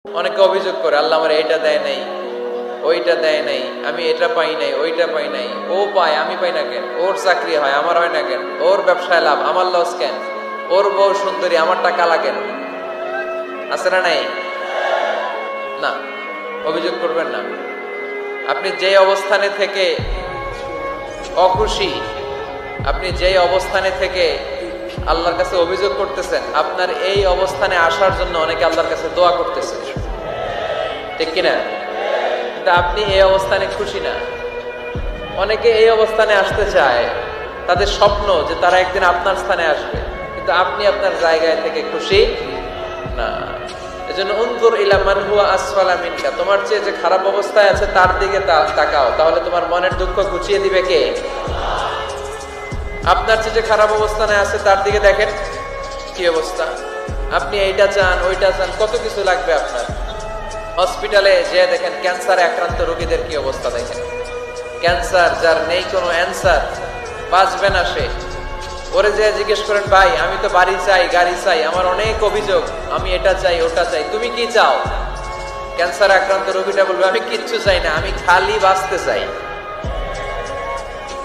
অনেকে অভিযোগ করে আল্লাহ আমার এইটা দেয় নাই, ওইটা দেয় নাই, আমি এটা পাই নাই, ওইটা পাই নাই। ও পায়, আমি পাই না কেন? ওর চাকরি হয়, আমার হয় না কেন? ওর ব্যবসায় লাভ, আমার লস কেন? ওর বউ সুন্দরী, আমার টাকা লাগেন? আছে না নাই? না, অভিযোগ করবেন না। আপনি যে অবস্থানে থেকে অখুশি, আপনি যেই অবস্থানে থেকে আল্লাহর কাছে অভিযোগ করতেছেন, আপনার এই অবস্থানে আসার জন্য অনেকে আল্লাহর কাছে দোয়া করতেছে, ঠিক কিনা? কিন্তু আপনি এই অবস্থানে খুশি না। অনেকে এই অবস্থানে আসতে চায়, তাদের স্বপ্ন যে তারা একদিন আপনার স্থানে আসবে, কিন্তু আপনি আপনার জায়গায় থেকে খুশি না। এজন্য উনজুর ইলা মান হুয়া আসফালা মিনকা, তোমার চেয়ে যে খারাপ অবস্থায় আছে তার দিকে তাকাও, তাহলে তোমার মনের দুঃখ ঘুচিয়ে দিবে কে? আপনার চেয়ে যে খারাপ অবস্থানে আছে তার দিকে দেখেন কি অবস্থা। আপনি এইটা চান, ওইটা চান, কত কিছু লাগবে আপনার। হসপিটালে যে দেখেন ক্যান্সারে আক্রান্ত রোগীদের কি অবস্থা দেখেন। ক্যান্সার যার নেই কোনো অ্যান্সার, বাঁচবে না সে। ওরে যে জিজ্ঞেস করেন, ভাই আমি তো বাড়ি চাই, গাড়ি চাই, আমার অনেক অভিযোগ, আমি এটা চাই, ওটা চাই, তুমি কি চাও? ক্যান্সার আক্রান্ত রোগীটা বলবে, আমি কিচ্ছু চাই না, আমি খালি বাঁচতে চাই।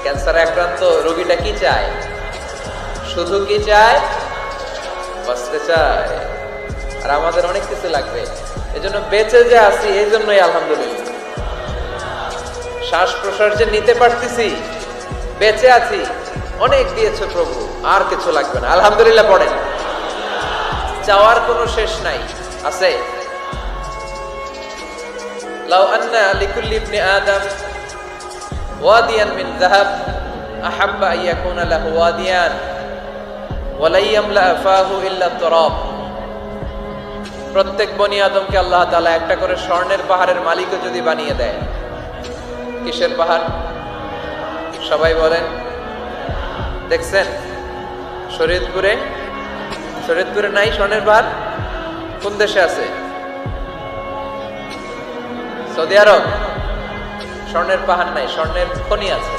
ক্যান্সার আক্রান্ত রোগীটা কি চায়? শুধু কি চায়? বাঁচতে চায়। আর আমাদের অনেক কিছু লাগবে। এজন্য বেঁচে যে আছি, এই জন্যই আলহামদুলিল্লাহ। শ্বাস প্রশ্বাস যে নিতে পারতেছি, বেঁচে আছি, অনেক দিয়েছে প্রভু, আর কিছু লাগবে না। আলহামদুলিল্লাহ পড়েন। চাওয়ার কোনো শেষ নাই, আছে? লাউ আন্না লিকুল্লি ইবনি আদম ওয়াদিয়ান মিন যাহাব আহাব্বা আন ইয়াকুনা লাহু ওয়াদিয়ান ওয়া লা ইয়ামলা ফাহু ইল্লা তুরাব। প্রত্যেক বনি আদমকে আল্লাহ তাআলা একটা করে স্বর্ণের পাহাড়ের মালিকও যদি বানিয়ে দেয়। কিসের পাহাড়? সবাই বলেন। দেখছেন শরীয়তপুরে? শরীয়তপুরে নাই স্বর্ণের পাহাড়? কোন দেশে আছে? সৌদি আরব। স্বর্ণের পাহাড় নাই, স্বর্ণের খনি আছে।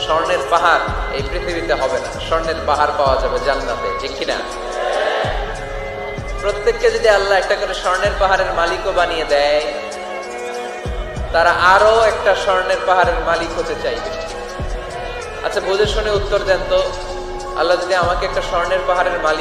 স্বর্ণের পাহাড় এই পৃথিবীতে হবে না, স্বর্ণের পাহাড় পাওয়া যাবে জান্নাতে, ঠিক কিনা? প্রত্যেককে যদি আল্লাহ একটা করে স্বর্ণের পাহাড়ের মালিকও বানিয়ে দেয়, তারা আরো একটা স্বর্ণের পাহাড়ের মালিক হতে চাইবে। আচ্ছা বুঝে শুনে উত্তর দেন তো, আল্লাহ যদি আমাকে একটা স্বর্ণের পাহাড়ের মালিক